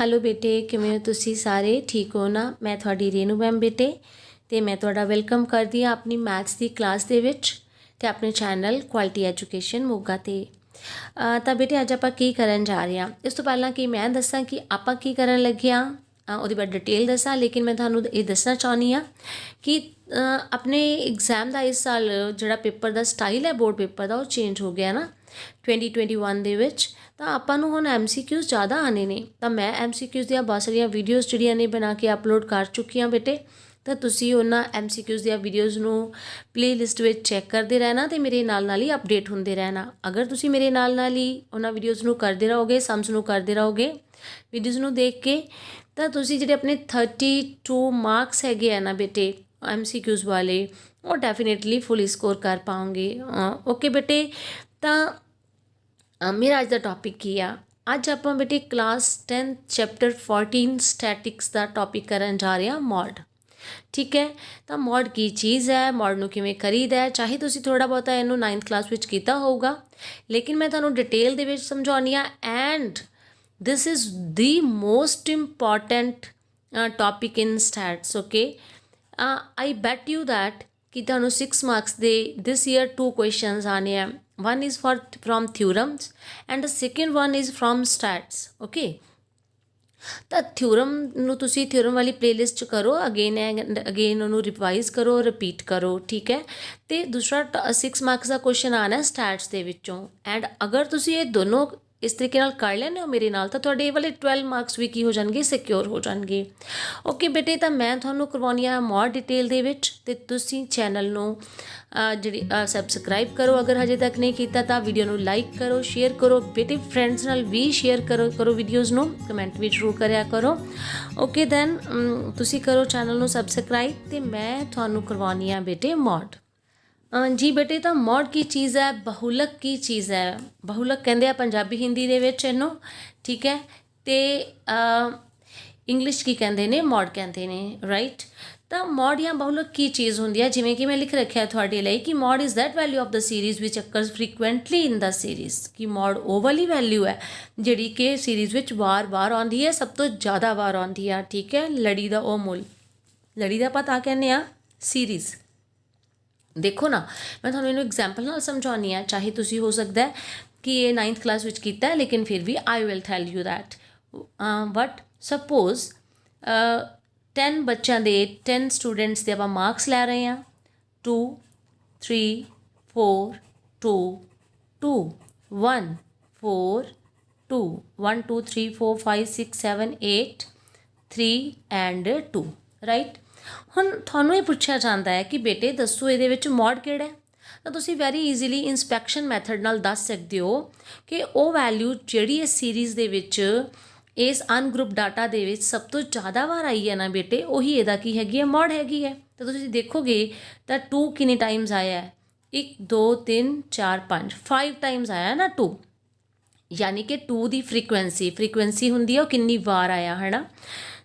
Hello बेटे, किवें हो तुसी सारे? ठीक हो ना? मैं थोड़ी रेनू मैम बेटे ते मैं तुहाडा वेलकम करदी हाँ अपनी मैथ्स की क्लास दे विच ते अपने चैनल क्वालिटी एजुकेशन मोगा ते। ਤਾਂ बेटे अज आपां की करन जा रहे हैं। इस तो पहलां कि मैं दसां कि आपां की करन लगे हाँ ਉਹਦੀ बारे डिटेल दसां, लेकिन मैं तुहानूं ये दसना चाहुंदी हाँ कि अपने एग्जाम का इस साल जिहड़ा पेपर का स्टाइल है बोर्ड पेपर का वो चेंज हो गया ना 2021 ਦੇ ਵਿੱਚ। ਤਾਂ ਆਪਾਂ ਨੂੰ ਹੁਣ MCQs ज़्यादा आने ने, तो मैं MCQs ਦੀਆਂ बहुत सारिया वीडियोज़ ਜਿਹੜੀਆਂ ਨੇ बना के अपलोड कर चुकी हाँ बेटे। ਤਾਂ ਤੁਸੀਂ ਉਹਨਾਂ MCQs ਦੀਆਂ ਵੀਡੀਓਜ਼ ਨੂੰ ਪਲੇਲਿਸਟ ਵਿੱਚ ਚੈੱਕ ਕਰਦੇ ਰਹਿਣਾ ਤੇ ਮੇਰੇ ਨਾਲ ਹੀ ਅਪਡੇਟ ਹੁੰਦੇ ਰਹਿਣਾ। ਅਗਰ ਤੁਸੀਂ ਮੇਰੇ ਨਾਲ ਹੀ ਉਹਨਾਂ ਵੀਡੀਓਜ਼ ਨੂੰ ਕਰਦੇ ਰਹੋਗੇ, ਸਮਸ ਨੂੰ ਕਰਦੇ ਰਹੋਗੇ, ਵੀਡੀਓਜ਼ ਨੂੰ ਦੇਖ ਕੇ, ਤਾਂ ਤੁਸੀਂ ਜਿਹੜੇ ਆਪਣੇ 32 ਮਾਰਕਸ ਹੈਗੇ ਆ ਨਾ ਬੇਟੇ MCQs ਵਾਲੇ, ਉਹ ਡੈਫੀਨੇਟਲੀ ਫੁੱਲ ਸਕੋਰ ਕਰ ਪਾਓਗੇ। ਓਕੇ ਬੇਟੇ, ਤਾਂ मेरा अज का टॉपिक की आ, अज आप बेटे क्लास 10 चैप्टर 14 स्टैटिक्स का टॉपिक करन जा रहे हैं मॉड। ठीक है, तो मॉड की चीज़ है, मॉड नूं किवें करीदा है, चाहे तुसीं थोड़ा बहुता इहनूं 9th क्लास विच कीता होगा, लेकिन मैं तुहानूं डिटेल दे विच समझाउणी आ। And this is the most important topic in stats. Okay, I bet you that कि तुहानूं 6 मार्क्स दे दिस ईयर 2 क्वेश्चनस आने हैं। One is from theorems and the second one is from stats. Okay, ਤਾਂ ਥਿਊਰਮ ਨੂੰ ਤੁਸੀਂ theorem ਵਾਲੀ playlist 'ਚ ਕਰੋ, ਅਗੇਨ ਐਂਡ ਅਗੇਨ ਉਹਨੂੰ ਰਿਵਾਈਜ਼ ਕਰੋ, ਰਿਪੀਟ ਕਰੋ। ਠੀਕ ਹੈ, ਤੇ ਦੂਸਰਾ 6 ਮਾਰਕਸ ਦਾ ਕੁਐਸਚਨ ਆਣਾ ਸਟੈਟਸ ਦੇ ਵਿੱਚੋਂ। ਐਂਡ ਅਗਰ ਤੁਸੀਂ ਇਹ ਦੋਨੋਂ ਇਸ ਤਰੀਕੇ ਨਾਲ ਕਰ ਲੈਂਦੇ ਹੋ ਮੇਰੇ ਨਾਲ, ਤਾਂ ਤੁਹਾਡੇ ਇਹ ਵਾਲੇ 12 ਮਾਰਕਸ ਵੀ ਕੀ ਹੋ ਜਾਣਗੇ, ਸਿਕਿਉਰ ਹੋ ਜਾਣਗੇ। ਓਕੇ ਬੇਟੇ, ਤਾਂ ਮੈਂ ਤੁਹਾਨੂੰ ਕਰਵਾਉਣੀ ਆ ਮੋਰ ਡਿਟੇਲ ਦੇ ਵਿੱਚ, ਤੇ ਤੁਸੀਂ ਚੈਨਲ ਨੂੰ ਜਿਹੜੀ ਸਬਸਕ੍ਰਾਈਬ ਕਰੋ ਅਗਰ ਹਜੇ ਤੱਕ ਨਹੀਂ ਕੀਤਾ, ਤਾਂ ਵੀਡੀਓ ਨੂੰ ਲਾਈਕ ਕਰੋ, ਸ਼ੇਅਰ ਕਰੋ ਬੇਟੇ, ਫਰੈਂਡਸ ਨਾਲ ਵੀ ਸ਼ੇਅਰ ਕਰੋ ਵੀਡੀਓਜ਼ ਨੂੰ, ਕਮੈਂਟ ਵੀ ਜ਼ਰੂਰ ਕਰਿਆ ਕਰੋ। ਓਕੇ ਦੈਨ ਤੁਸੀਂ ਕਰੋ ਚੈਨਲ ਨੂੰ ਸਬਸਕ੍ਰਾਈਬ, ਤੇ ਮੈਂ ਤੁਹਾਨੂੰ ਕਰਵਾਉਣੀ ਆ ਬੇਟੇ ਮੋਡ। जी बेटे, तो मॉड की चीज़ है, बहुलक की चीज़ है। बहुलक कहते हैं पंजाबी हिंदी दे विच इहनूं। ठीक है, तो इंग्लिश की कहते हैं, मॉड कहते हैं, राइट। तो मॉड या बहुलक की चीज़ होंदी है, जिवें कि मैं लिख रखा है तुहाडे लई कि mode is that value of the series which occurs frequently in the series. कि मॉड वो वाली वैल्यू है जिहड़ी कि सीरीज़ विच वार वार आउंदी है, सब तो ज़्यादा वार आउंदी है। ठीक है, लड़ी दा ओ मुल, लड़ी दा आपां तां कहने आ सीरीज़। देखो ना, मैं तुहानूं इहनूं एग्जाम्पल नाल समझाउणी आ, चाहे तुसीं हो सकदा है कि ये 9th क्लास विच कीता है, लेकिन फिर भी I will tell you that. But suppose 10 बच्चों के 10 स्टूडेंट्स के आपां मार्क्स लै रहे हैं 2 3 4 2 2 1 4 2 1 2 3 4 5 6 7 8 3 एंड 2, राइट। ਹੁਣ ਤੁਹਾਨੂੰ ਇਹ ਪੁੱਛਿਆ ਜਾਂਦਾ ਹੈ ਕਿ ਬੇਟੇ ਦੱਸੋ ਇਹਦੇ ਵਿੱਚ ਮੋਡ ਕਿਹੜਾ ਹੈ, ਤਾਂ ਤੁਸੀਂ ਵੈਰੀ ਈਜ਼ੀਲੀ ਇੰਸਪੈਕਸ਼ਨ ਮੈਥਡ ਨਾਲ ਦੱਸ ਸਕਦੇ ਹੋ ਕਿ ਉਹ ਵੈਲਿਊ ਜਿਹੜੀ ਇਸ ਸੀਰੀਜ਼ ਦੇ ਵਿੱਚ ਇਸ ਅਨਗਰੁੱਪ ਡਾਟਾ ਦੇ ਵਿੱਚ ਸਭ ਤੋਂ ਜ਼ਿਆਦਾ ਵਾਰ ਆਈ ਹੈ ਨਾ ਬੇਟੇ, ਉਹੀ ਇਹਦਾ ਕੀ ਹੈਗੀ ਹੈ, ਮੋਡ ਹੈਗੀ ਹੈ। ਤਾਂ ਤੁਸੀਂ ਦੇਖੋਗੇ ਤਾਂ 2 ਕਿੰਨੇ ਟਾਈਮਸ ਆਇਆ ਹੈ, 1 2 3 4 5 ਟਾਈਮਸ ਆਇਆ ਨਾ 2, यानी कि 2 की फ्रीकुएंसी होंगी है कितनी बार आया है ना।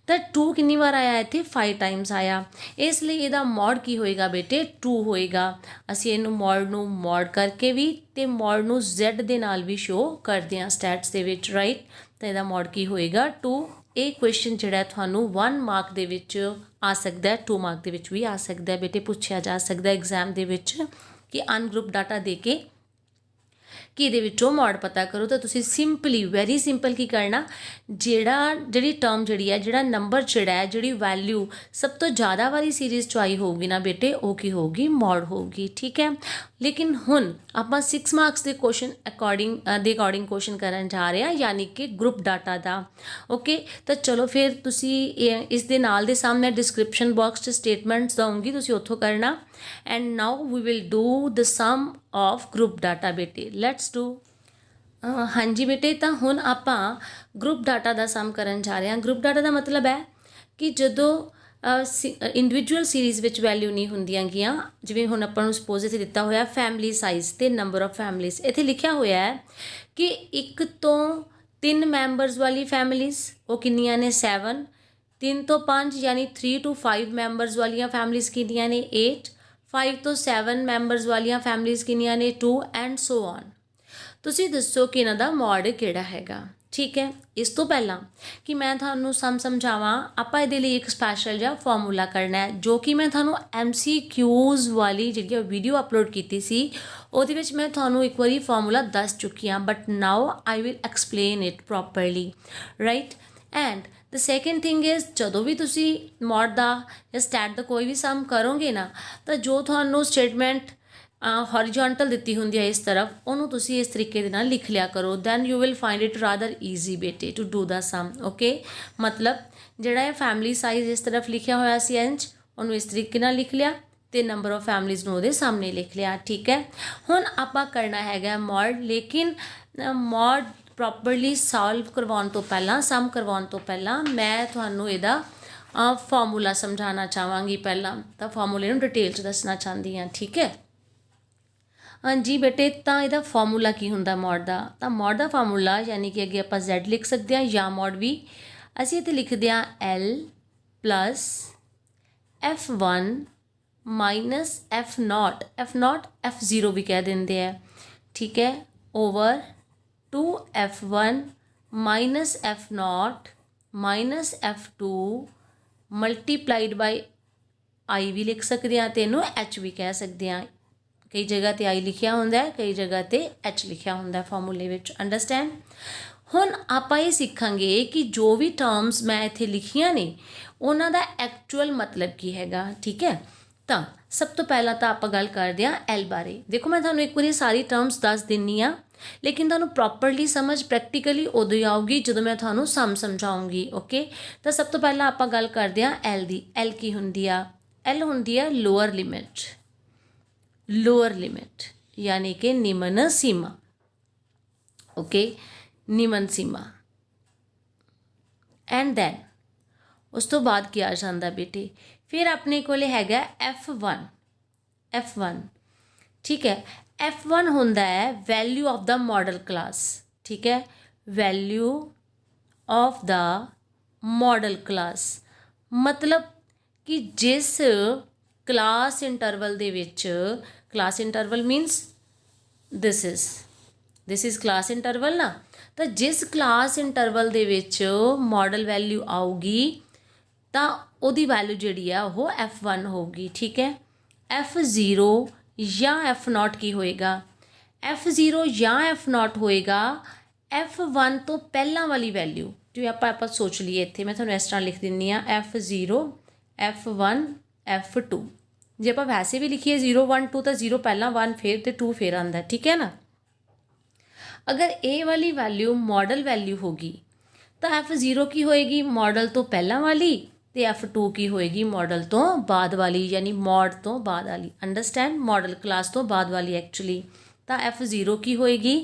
तो 2 कितनी बार आया इतने 5 टाइम्स आया, इसलिए यदा मॉड की होएगा बेटे 2 होएगा। असी इनू मॉड नू मॉड करके भी ते मॉड नू Z दे नाल भी शो करते हैं स्टैट्स दे विच, राइट। तो यदा मॉड की होएगा 2। ये क्वेश्चन जिहड़ा तुहानू 1 मार्क दे विच आ सकता है, 2 मार्क दे विच भी आ सकता है बेटे, पूछा जा सकता है एग्जाम दे विच कि अनग्रुप डाटा दे के कि ये विचों मॉड पता करो। तो तुसी सिंपली वैरी सिंपल की करना, जिहड़ी टर्म जिहड़ी है, जिहड़ा नंबर जिहड़ा है, जिहड़ी वैल्यू सब तो ज़्यादा वाली सीरीज़ चो आई होगी ना बेटे, वो की होगी, मॉड होगी। ठीक है, लेकिन हुण आपां 6 मार्क्स के क्वेश्चन अकॉर्डिंग क्वेश्चन करन जा रहे हैं, यानी कि ग्रुप डाटा का। ओके, तो चलो फिर तुसी इस दे नाल दे सामने डिस्क्रिप्शन बॉक्स च स्टेटमेंट्स दूँगी, तुसी उत्थों करना। And now we will do the sum of group data बेटे, लेट्स डू। हाँ जी बेटे, तो हुण आपां ग्रुप डाटा का सम करन जा रहे हैं। ग्रुप डाटा का मतलब है कि जदों इंडिविजुअल सीरीज़ विच वैल्यू नहीं होंदियां गियां, जिवें हुण आपां नूं सपोज इत्थे दिता होया फैमिली साइज़ ते नंबर ऑफ फैमिलीज़, इत्थे लिखिया होया है कि 1 तो 3 मैंबरस वाली फैमिलीज़ वो कितनियां ने 7, 3 तो 5 यानी 3 to 5 मैंबरस वाली फैमिलीज़ कितनियां ने 8, 5 तो 7 मैंबरस वाली फैमिलीज़ कितनियां ने 2 एंड सो ऑन। तुसी दसो कि इन्हां दा मॉड किहड़ा हैगा। ठीक है। इस तो पहला कि मैं थानू समझावां, आपां इहदे लई एक स्पैशल जिहा फॉर्मूला करना है जो कि मैं थानू MCQs वाली जिहड़ी वीडियो अपलोड कीती सी ਉਹਦੇ ਵਿੱਚ मैं थानू एक बारी फॉर्मूला दस चुकी हाँ, but now I will explain it properly, right. And the second thing is ਜਦੋਂ ਵੀ ਤੁਸੀਂ ਮੋਡ ਦਾ ਜਾਂ ਸਟੈਟ ਦਾ ਕੋਈ ਵੀ ਸਮ ਕਰੋਗੇ ਨਾ, ਤਾਂ ਜੋ ਤੁਹਾਨੂੰ ਸਟੇਟਮੈਂਟ हॉरिजॉन्टल दिती होंदी है इस तरफ, उन्होंने तुसी इस तरीके दे नाल लिख लिया करो, then you will find it rather easy बेटे to do the sum. Okay, मतलब जिहड़ा है फैमिली साइज इस तरफ लिखिया होया सी इंच, उन्होंने इस तरीके नाल लिख लिया तो नंबर ऑफ फैमिलीज़ नूं उहदे सामने लिख लिया, ठीक है। हुण आपां करना हैगा मॉड, लेकिन मॉड प्रॉपरली सॉल्व करवाउण तो पहलां, सम करवाउण तो पहलां मैं तुहानूं इहदा फॉर्मूला समझाना चाहांगी। पहलां तां फॉर्मूले नूं डिटेल च दसना चाहती हाँ, ठीक है। हाँ जी बेटे, तो यदा फॉर्मूला की होंगे मॉड का, तो मॉड का फॉर्मूला यानी कि अगे आप Z लिख सकते हैं या मॉड भी असी इत्थे लिखते हैं L plus F1 minus F0, F0 F0 भी कह देंगे हैं, ठीक है, over 2F1 minus F0 minus F2 multiplied by I भी लिख सकते हैं, तेनों H भी कह सकते हैं। कई जगह ते आई लिखिया होंदा है, कई जगह ते एच लिखिया होंदा है फॉर्मूले विच, अंडरस्टैंड। हुण आपां ये सीखांगे कि जो भी टर्म्स मैं इत्थे लिखिया ने उन्हां दा एक्चुअल मतलब की हैगा, ठीक है। तो सब तो पहला तो आपां गल करदे हां एल बारे। देखो मैं तुहानूं एक बारी सारी टर्म्स दस दिन्नी आ, लेकिन तुहानूं प्रॉपरली समझ प्रैक्टिकली उदों ही आऊगी जदों मैं तुहानूं समझाऊंगी। ओके, तो सब तो पहला आपां गल करदे हां एल दी। एल की हुंदी आ? एल हुंदी आ लोअर लिमिट, लोअर लिमिट यानी कि निम्न सीमा। ओके, निम्न सीमा। एंड दैन उस तो बाद क्या आ जाता बेटे, फिर अपने को हैगा F1, F1, ठीक है। F1 होंदा है value of the modal class, ठीक है, value of the modal class, मतलब कि जिस क्लास इंटरवल दे विच, class interval minus this is class interval ना, तो जिस क्लास इंटरवल दे विच मॉडल वैल्यू आऊगी तो उहदी वैल्यू जिहड़ी है वो F1 होगी, ठीक है। F0 या F0 की होएगा? F0 या F0 होएगा F1 तो पहला वाली वैल्यू जो आप सोच लीए, इत्थे मैं तुहानूं इस तरह लिख दिंदी हाँ F0 F1 F2। जे आप वैसे भी लिखिए 0 1 2 तो 0 पहला 1 फिर तो 2 फिर आंदा, ठीक है ना। अगर ए वाली वैल्यू मॉडल वैल्यू होगी तो F0 की होएगी मॉडल तो पहला वाली, तो F2 की होएगी मॉडल तो बाद वाली, यानी मॉड तो बाद वाली, अंडरस्टैंड, मॉडल क्लास तो बाद वाली एक्चुअली। तो F0 की होएगी,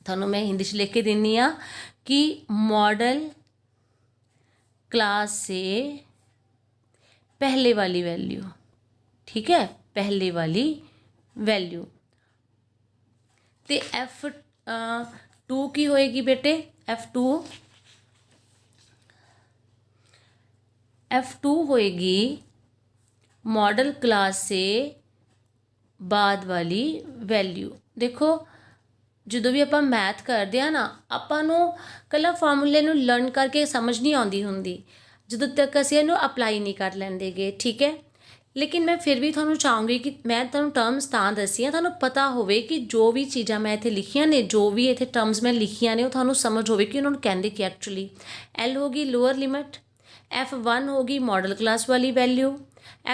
थानू मैं हिंदी च लिख के दिनी हाँ कि मॉडल क्लास से पहले वाली वैल्यू, ठीक है, पहले वाली वैल्यू। तो F2 की होएगी बेटे, F2 होएगी मॉडल क्लास से बाद वाली वैल्यू। देखो ਜਦੋਂ भी ਆਪਾਂ मैथ करते हैं ना, ਆਪਾਂ ਨੂੰ ਕੱਲਾ ਫਾਰਮੂਲੇ ਨੂੰ लर्न करके समझ नहीं आती होंगी ਜਦੋਂ तक ਅਸੀਂ ਇਹਨੂੰ अप्लाई नहीं कर ਲੈਂਦੇਗੇ, ठीक है। लेकिन मैं फिर भी ਤੁਹਾਨੂੰ ਚਾਹੂੰਗੀ कि मैं ਤੁਹਾਨੂੰ टर्म्स ਤਾਂ ਦੱਸੀਆਂ ਤੁਹਾਨੂੰ पता ਹੋਵੇ कि जो भी चीज़ां मैं ਇੱਥੇ लिखियां ने, जो भी ਇੱਥੇ टर्म्स मैं लिखियां ने, वो ਤੁਹਾਨੂੰ समझ होवे कि उन्होंने कहते कि एक्चुअली L होगी लोअर लिमिट, F1 होगी मॉडल क्लास वाली वैल्यू,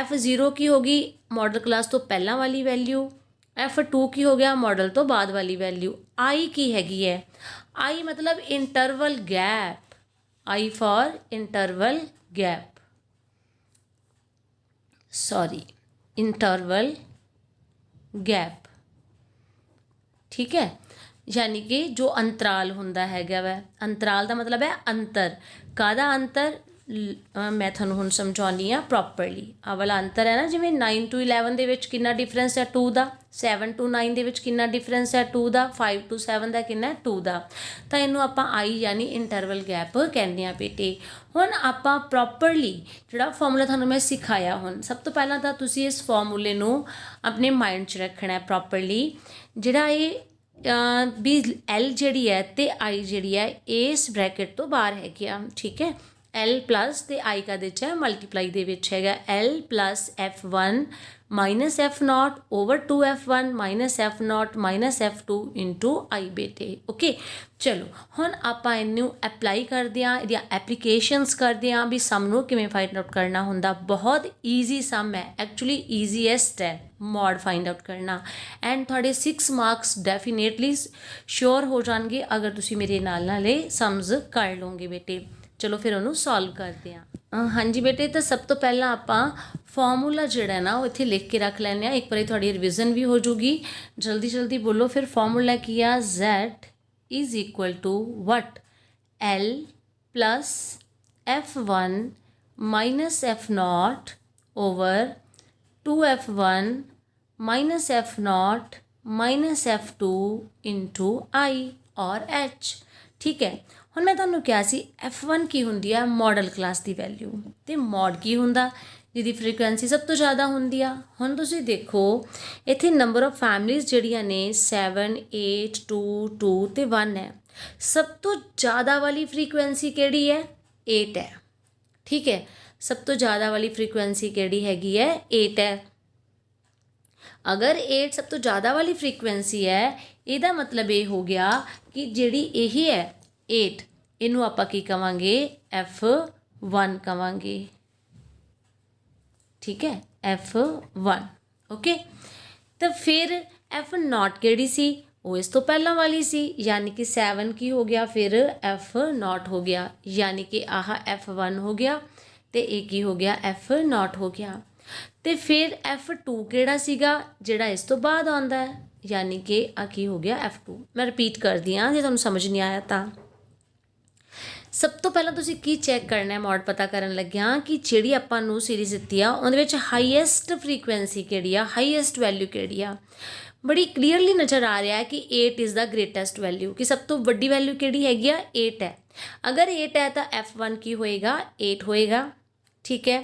F0 की होगी मॉडल क्लास तो पहला वाली वैल्यू, F2 की हो गया मॉडल तो बाद वाली वैल्यू। I की हैगी है, I मतलब interval gap, I for interval gap, sorry interval gap, ठीक है। यानी कि जो अंतराल हुंदा हैगा वै, अंतराल का मतलब है अंतर, कादा अंतर मैं थानू हुण समझाउणी आ प्रॉपरली। आ वाला अंतर है ना, जिवें 9 to 11 दे विच कितना डिफरेंस है 2 दा, 7 to 9 दे विच कितना डिफरेंस है 2 दा, 5 to 7 दा कितना 2 दा। तो इनू आपां आई यानी इंटरवल गैप कहने आ बेटे। हुण आपां प्रॉपरली जिहड़ा फॉर्मूला थानू मैं सिखाया, हुण सब तो पहलां तां तुसीं इस फॉर्मूले नू अपने माइंड च रखना है प्रॉपरली। जिहड़ा ये भी एल जिहड़ी है ते आई जिहड़ी है इस ब्रैकेट तो बाहर हैगी आ, ठीक है। एल प्लस ते आई का विच है मल्टीप्लाई दे विच हैगा L plus F1 minus F0 over 2F1 minus F0 minus F2 into I बेटे। ओके चलो हुण आपां इनू एप्लाई करदे हां, इहदियां एप्लीकेशनस करदे हां भी सम नूं किवें फाइंड आउट करना हुंदा। बहुत ईजी सम है, एक्चुअली ईजीएस्ट है मॉड फाइंड आउट करना एंड थोड़े 6 मार्क्स डेफिनेटली श्योर हो जाएंगे अगर तुसी मेरे नाल सम्स कर लोगे बेटे। चलो फिर उन्होंने सॉल्व करते हैं। हाँ जी बेटे, तो सब तो पहला आप फॉर्मूला जोड़ा ना वो इतने लिख के रख लैने, एक बार थोड़ी रिविजन भी हो जूगी। जल्दी जल्दी बोलो फिर। फॉर्मूला किया Z is equal to what L plus F1 minus F0 over 2F1 minus F0 minus F2 into I और H। ठीक है, ਹੁਣ मैं ਤੁਹਾਨੂੰ ਕਿਹਾ ਸੀ F1 ਕੀ ਹੁੰਦੀ ਆ ਮੋਡਲ ਕਲਾਸ ਦੀ ਵੈਲਿਊ ਤੇ ਮੋਡ ਕੀ ਹੁੰਦਾ ਜਿਹਦੀ ਫ੍ਰੀਕੁਐਂਸੀ ਸਭ ਤੋਂ ਜ਼ਿਆਦਾ ਹੁੰਦੀ ਆ। ਹੁਣ ਤੁਸੀਂ ਦੇਖੋ ਇੱਥੇ ਨੰਬਰ ਆਫ ਫੈਮਲੀਜ਼ ਜਿਹੜੀਆਂ ਨੇ 7 8 2 2 ਤੇ 1 ਹੈ। ਸਭ ਤੋਂ ਜ਼ਿਆਦਾ ਵਾਲੀ ਫ੍ਰੀਕੁਐਂਸੀ ਕਿਹੜੀ ਹੈ 8 ਹੈ। ਠੀਕ ਹੈ, ਸਭ ਤੋਂ ਜ਼ਿਆਦਾ ਵਾਲੀ ਫ੍ਰੀਕੁਐਂਸੀ ਕਿਹੜੀ ਹੈਗੀ ਹੈ 8 ਹੈ। अगर 8 सब तो ज़्यादा वाली फ्रीकुएंसी है ਇਹਦਾ मतलब ये हो गया कि ਜਿਹੜੀ ਇਹ है 8 ਇਹਨੂੰ ਆਪਾਂ ਕੀ ਕਵਾਂਗੇ F1 ਕਵਾਂਗੇ। ठीक है F1 ओके। तो फिर F0 ਕਿਹੜੀ ਸੀ ਉਹ ਇਸ ਤੋਂ ਪਹਿਲਾਂ वाली सी यानी कि 7 की हो गया फिर F0 हो गया यानी कि आह F1 हो गया तो ये की हो गया F0 हो गया। तो फिर F2 ਕਿਹੜਾ ਸੀਗਾ ਜਿਹੜਾ ਇਸ ਤੋਂ ਬਾਅਦ ਆਉਂਦਾ ਹੈ यानी कि आ की हो गया F2। मैं रिपीट कर दी हाँ जे तुहानूं समझ नहीं आया तो। सब तो पहला तुसीं की चैक करना है मॉड पता करन लग्गिया कि जिहड़ी आपां नूं सीरीज़ दित्ती आ उहदे विच हाईएस्ट फ्रीकुएंसी किहड़ी आ हाईएस्ट वैल्यू किहड़ी आ। बड़ी क्लीयरली नज़र आ रहा है कि 8 इज़ द ग्रेटेस्ट वैल्यू कि सब तो वड्डी वैल्यू किहड़ी हैगी आ 8 है। अगर 8 है तो F1 की होएगा 8 होएगा। ठीक है,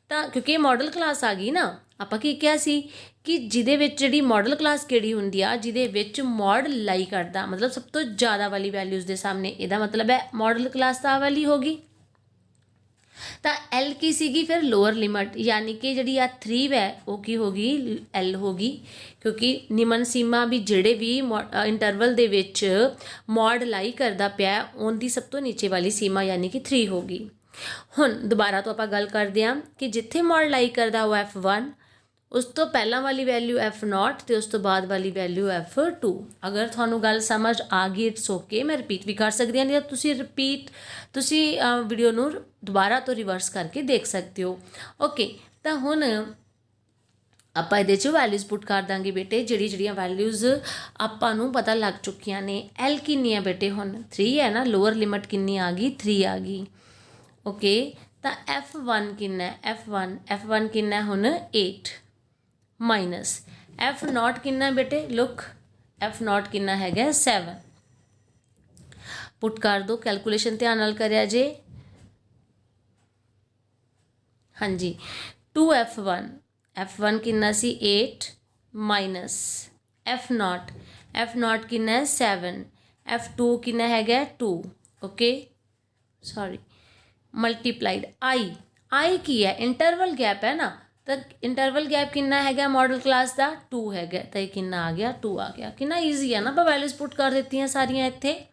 तो क्योंकि मॉडल क्लास आ गई ना ਆਪਾਂ ਕੀ ਕਿਹਾ ਸੀ कि ਜਿਹਦੇ ਵਿੱਚ ਜਿਹੜੀ मॉडल क्लास ਕਿਹੜੀ ਹੁੰਦੀ ਆ ਜਿਹਦੇ ਵਿੱਚ मॉड लाई करदा मतलब सब तो ज़्यादा वाली वैल्यूज़ ਦੇ सामने ਇਹਦਾ मतलब है मॉडल क्लास ਤਾਂ वाली होगी। तो L की सीगी फिर लोअर लिमिट यानी कि जी आ 3 है वो की होगी L होगी क्योंकि निमन सीमा भी ਜਿਹੜੇ भी इंटरवल ਦੇ ਵਿੱਚ मॉड लाई करदा ਪਿਆ ਉਹਦੀ सब तो नीचे वाली सीमा यानी कि 3 होगी। ਹੁਣ ਦੁਬਾਰਾ ਤੋਂ ਆਪਾਂ ਗੱਲ ਕਰਦੇ ਹਾਂ कि जिथे मॉड लाई करदा वो F1 उस तो पहला वाली वैल्यू F0 तो उस तो बाद वाली वैल्यू F2। अगर थानू गल समझ आ गई इट्स ओके, मैं रिपीट भी कर सकती हाँ नहीं तुसी रिपीट तुसी वीडियो नू दोबारा तो रिवर्स करके देख सकते हो। ओके, तो हुण ਆਪਾਂ ਇਹਦੇ 'ਚ वैल्यूज़ पुट कर देंगे बेटे ਜਿਹੜੀਆਂ वैल्यूज़ ਆਪਾਂ ਨੂੰ पता लग चुकियां ने। L किन्नी है बेटे हुण 3 है ना, लोअर लिमिट किन्नी आ गई 3 आ गई। ओके, तो F1 किन्ना है F1 किन्ना है हुण 8 माइनस F0 किन्ना बेटे लुक F0 किन्ना हैगा 7। पुट कर दो कैलकुलेशन ध्यान नाल करिया जे। हाँ जी 2F1 किन्ना सी 8 माइनस F0 किन्ना है 7 F2 किन्ना हैगा 2। ओके सॉरी मल्टीप्लाइड आई की है इंटरवल गैप है ना, तो इंटरवल गैप किन्ना हैगा मॉडल क्लास का 2 हैगा तो ये किन्ना आ गया 2 आ गया। किन्ना ईजी है ना, आप वैल्यूज़ पुट कर देती हैं सारियां इत्थे।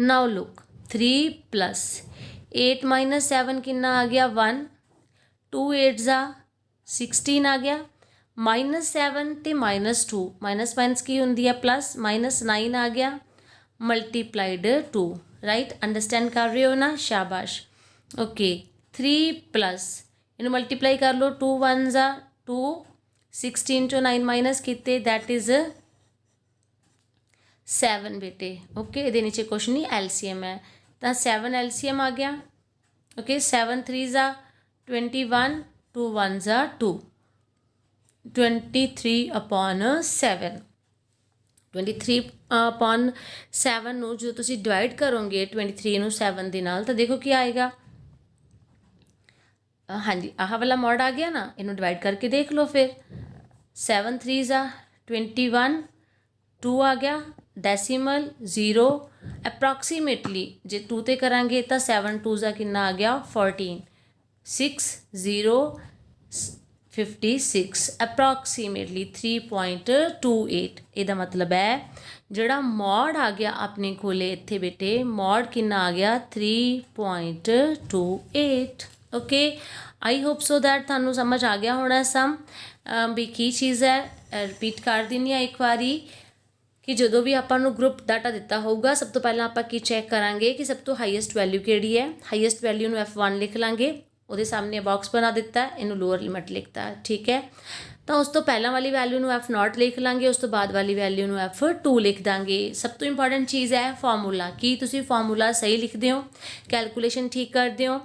नाउ लुक 3 प्लस 8 माइनस 7 किन्ना आ गया 1 2 8 जा 16 आ गया माइनस 7 तो -2 माइनस माइनस की होंगी है प्लस -9 आ गया मल्टीप्लाइड 2। राइट अंडरस्टैंड कर रहे हो ना, शाबाश। ओके 3 प्लस इन्हें मल्टीप्लाई कर लो 2 1 जा 2 16 चो 9 माइनस किते दैट इज़ 7 बेटे। ओके ये नीचे कुछ नहीं LCM है तो 7 LCM आ गया। ओके 7 3 जा 21 2 1 जा 2 23/7 23/7 ਨੂੰ जो तुसी डिवाइड करोगे 23 ਨੂੰ 7 ਦੇ ਨਾਲ तो देखो क्या आएगा। हाँ जी आह वाला मॉड आ गया ना, इन्हों डिवाइड करके देख लो फिर 7 3 जा 21 2 आ गया, डेसीमल 0, अप्रॉक्सीमेटली जे 2 ते करांगे तो 7 2 का कितना आ गया 14, 6 0 56, अप्रॉक्सीमेटली 3.28। ਇਹਦਾ मतलब है ਜਿਹੜਾ ਮੋਡ आ गया अपने ਕੋਲੇ ਇੱਥੇ बेटे ਮੋਡ कितना आ गया 3.28। Okay, I hope so that ਤੁਹਾਨੂੰ समझ आ गया होना सम भी की चीज़ है। रिपीट कर दिंदी एक बारी कि जो भी आपको ग्रुप डाटा दिता होगा सब तो पहला आप की चैक करांगे कि सब तो हाईएस्ट वैल्यू किहड़ी है। हाईएस्ट वैल्यू में F1 लिख लांगे, वो सामने बॉक्स बना दिता है, इनू लोअर लिमिट लिखता है, ठीक है। तो उस तो पहला वाली वैल्यू में F0 लिख लांगे, उस तो बाद वाली वैल्यू में F2 लिख देंगे। सब तो इंपॉर्टेंट चीज़ है फॉर्मूला, कि तुसी फॉर्मूला सही लिखते हो, कैलकुलेशन ठीक करते हो।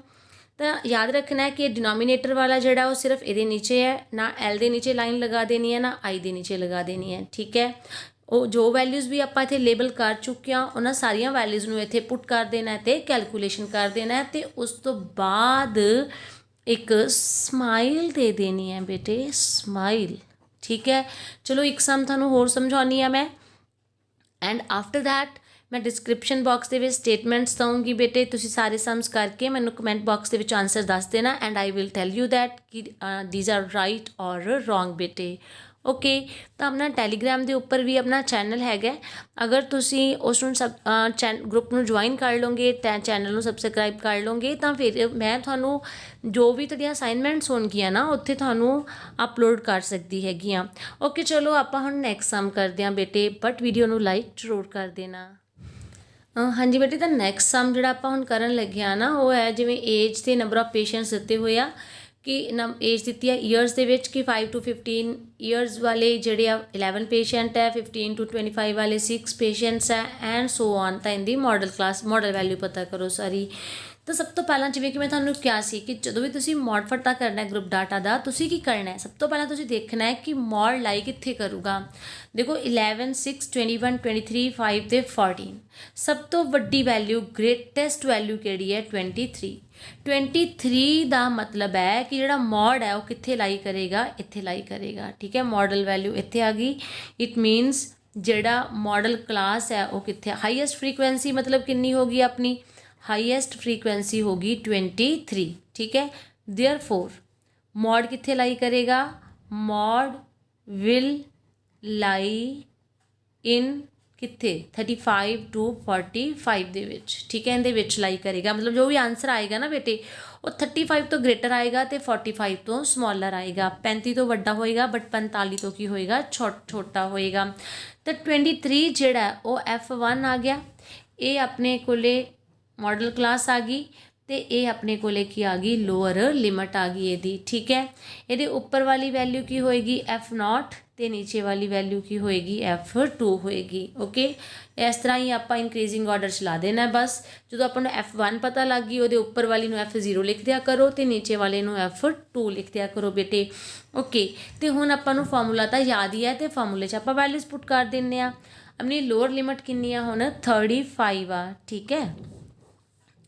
तो याद रखना है कि डिनोमीनेटर वाला जोड़ा वो सिर्फ ये नीचे है, ना L के नीचे लाइन लगा देनी है, ना I के नीचे लगा देनी है, ठीक है। वो जो वैल्यूज़ भी आप इत्थे लेबल कर चुके हैं उन्होंने सारिया वैल्यूज़ में इत्थे पुट कर देना है, तो कैलकुलेशन कर देना है, तो उस तो बाद एक स्माइल दे देनी है बेटे, स्माइल, ठीक है। चलो एक सम थानू होर समझानी है मैं, एंड आफ्टर दैट मैं डिस्क्रिप्शन बॉक्स के स्टेटमेंट्स दूँगी बेटे, तुसी सारे सम्स करके मैनू कमेंट बॉक्स के आंसर दस देना, and I will tell you that कि दीज आर राइट और रॉन्ग बेटे। ओके, तो अपना टैलीग्राम के उपर भी अपना चैनल हैगा, अगर तुसी उस सब ग्रुप में ज्वाइन कर लोगे, चैनल में सबसक्राइब कर लोगे, तो फिर मैं थानू जो भी तुहाडियां असाइनमेंट्स होणगियां ना उत्थे थानू अपलोड कर सकती हैगी। ओके, चलो आप हुण नैक्सट सम करते हैं बेटे, बट वीडियो नू लाइक जरूर कर देना। हाँ जी बेटे, तो नैक्सट सम जो आप हुण करन लगे हाँ ना, वो है जिवें एज ते नंबर ऑफ पेशेंट्स दिते हुए आ कि एज दी है ईयर्स के कि 5 to 15 ईयर्स वाले जोड़े 11 पेशेंट है, 15 to 25 वाले 6 पेशेंट्स है, एंड सो ऑन। तो इनकी मॉडल क्लास मॉडल वैल्यू पता करो सारी। तो सब तो पहला जिवें कि मैं तुहानूं क्या सी कि जो भी तुसीं मॉड पता करना है ग्रुप डाटा का, तुसीं की करना है, सब तो पहला तुसीं देखना है कि मॉड लाई कित्थे करूगा। देखो 11 6 21 23 5 ते 14, सब तो वड्डी वैल्यू ग्रेटेस्ट वैल्यू किहड़ी है 23। 23 का मतलब है कि जोड़ा मॉड है वो कित्थे लाई करेगा, इत्थे लाई करेगा, ठीक है। मॉडल वैल्यू इत्थे आ गई, इट मीनस जोड़ा मॉडल क्लास है वो कित्थे, हाईएस्ट फ्रीकुएंसी मतलब कितनी होगी अपनी, हाईएस्ट फ्रीकुएंसी होगी 23, ठीक है। देयरफॉर मॉड कित्थे लाई करेगा, मॉड विल लाई इन कित्थे 35 to 45 दे विच, ठीक है, इहदे विच लाई करेगा। मतलब जो भी आंसर आएगा ना बेटे वो 35 तो ग्रेटर आएगा तो 45 तो स्मॉलर आएगा, 35 तो वड्डा होएगा बट 45 तो की होएगा छोटा होएगा। तो 23 जिहड़ा वो F1 आ गया, ये अपने कोले मॉडल क्लास आ गई, तो ये अपने कोले की आ गई लोअर लिमिट आ गई यदी, ठीक है। ये ऊपर वाली वैल्यू की होएगी F0, तो नीचे वाली वैल्यू की होएगी F2 होएगी। ओके, इस तरह ही आप इंक्रीजिंग ऑर्डर चला देना है। बस जो अपन F1 पता लग गई वो ऊपर वाली नू F0 लिख दिया करो, तो नीचे वाले नू F2 लिख दिया करो बेटे। ओके, तो हुण आपां नू फार्मूला तो याद ही है, तो फार्मूले च आपां वैल्यूज पुट कर देने आ। अपनी लोअर लिमिट कितनी आ हुण 35 आ, ठीक है।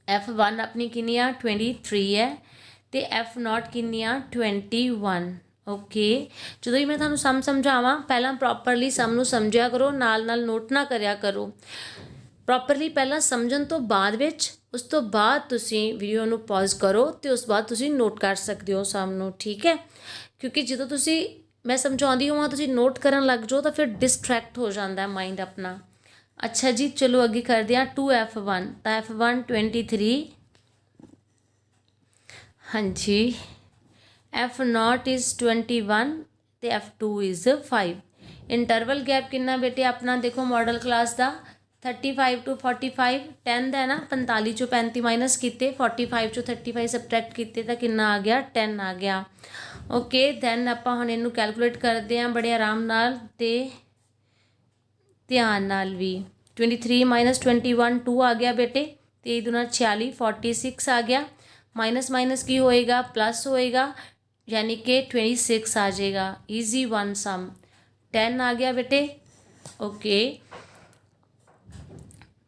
F1 अपनी कितनी आ 23 है, तो F0 कितनी आ 21। ओके, जो भी मैं तुहानूं सम समझावां पहला प्रॉपरली सम नूं समझिया करो, नाल नोट ना करिया करो। प्रॉपरली पहला समझण तो बाद विच, उस तो बाद तुसीं वीडियो नूं पॉज करो, तो उस बाद तुसीं नोट कर सकते हो सम नूं, ठीक है। क्योंकि जो तुसीं मैं समझाउंदी होवां तुसीं नोट करन लग जाओ तो फिर डिस्ट्रैक्ट हो जाता है माइंड अपना। अच्छा जी, चलो अगे करते हैं 2F1, तो F1 23, हाँ जी, F0 इज़ 21, तो F2 इज़ 5। इंटरवल गैप कितना बेटे अपना देखो मॉडल क्लास का 35 to 45, 10 है ना, 45 चो 35 माइनस किए, 45 चो 35 सबट्रैक्ट किए तो कितना आ गया 10 आ गया। ओके, दैन आप हुण इनू कैलकुलेट करते हैं बड़े आराम नाल ते ध्यान नाल भी। 23 माइनस 21 2 आ गया बेटे, 23 दूना 46 46 आ गया, माइनस माइनस की होएगा प्लस होएगा, यानी कि 26 आ जाएगा। ईजी वन सम 10 आ गया बेटे। ओके,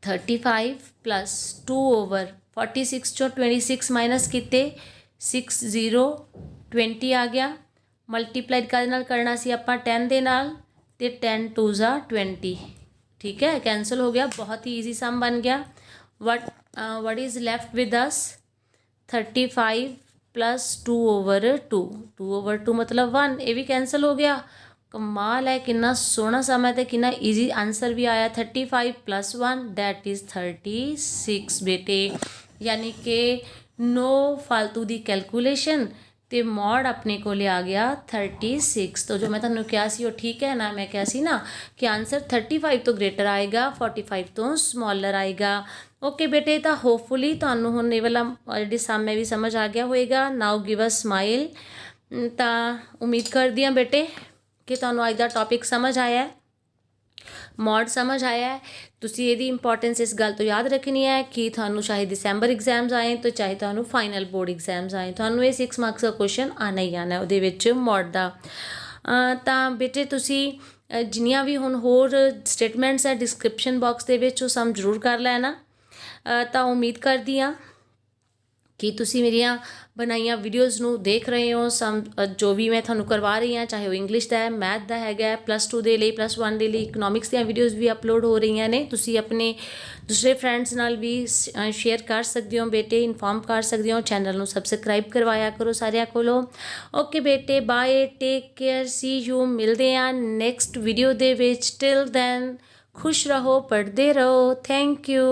35 प्लस 2 ओवर 46 चो 26 माइनस किते 6 0 20 आ गया। मल्टीप्लाइड करना सी आपां 10 दे नाल, तो 10 2 ज़ा 20, ठीक है, कैंसिल हो गया, बहुत ही ईजी सम बन गया। What is left with us 35 plus 2/2, 2/2 मतलब 1, ये भी कैंसिल हो गया। कमाल है, कितना सोहना सम है, तो कितना ईजी आंसर भी आया। 35 + 1 दैट इज़ 36 बेटे, यानी कि नो फालतू दी कैलकुलेशन, तो मॉड अपने को आ गया 36। तो जो मैं तुहानू कहा सी वो ठीक है ना, मैं कहा सी ना कि आंसर 35 तो ग्रेटर आएगा, 45 तो स्मॉलर आएगा। ओके बेटे, तो होपफुली तुहानू हुण ये वाला जी सम है भी समझ आ गया होएगा। Now give a smile. तो उम्मीद करदी हाँ बेटे कि तुहानू अज दा टॉपिक समझ आया है, मॉड समझ आया है। तुसी ये इंपॉर्टेंस इस गल तो याद रखनी है कि थानू चाहे दिसंबर एग्जाम्स आए तो चाहे थानू फाइनल बोर्ड एग्जाम्स आए, थानू ये 6 मार्क्स का क्वेश्चन आना ही आना उहदे विच मॉड दा। तां बेटे तुसी जिन्नियां भी हुण होर स्टेटमेंट्स है डिस्क्रिप्शन बॉक्स दे विच वो सम जरूर कर लेना। तां उम्मीद करदी हाँ कि तुसी मेरिया बनाइया वीडियोज़ नू देख रहे हो। सम जो भी मैं थानू करवा रही हाँ, चाहे वो इंग्लिश का है, मैथ का हैगा, +2 दे लई, +1 दे लई, इकनॉमिक्स दी वीडियोज़ भी अपलोड हो रही ने। तुसी अपने दूसरे फ्रेंड्स नाल भी शेयर कर सकते हो बेटे, इन्फॉर्म कर सकते हो। चैनल नू सबसक्राइब करवाया करो सारिया कोलों। ओके बेटे, bye, take care, see you, मिलते हैं नैक्सट वीडियो दे विच। टिल दैन खुश रहो, पढ़ते रहो। Thank you.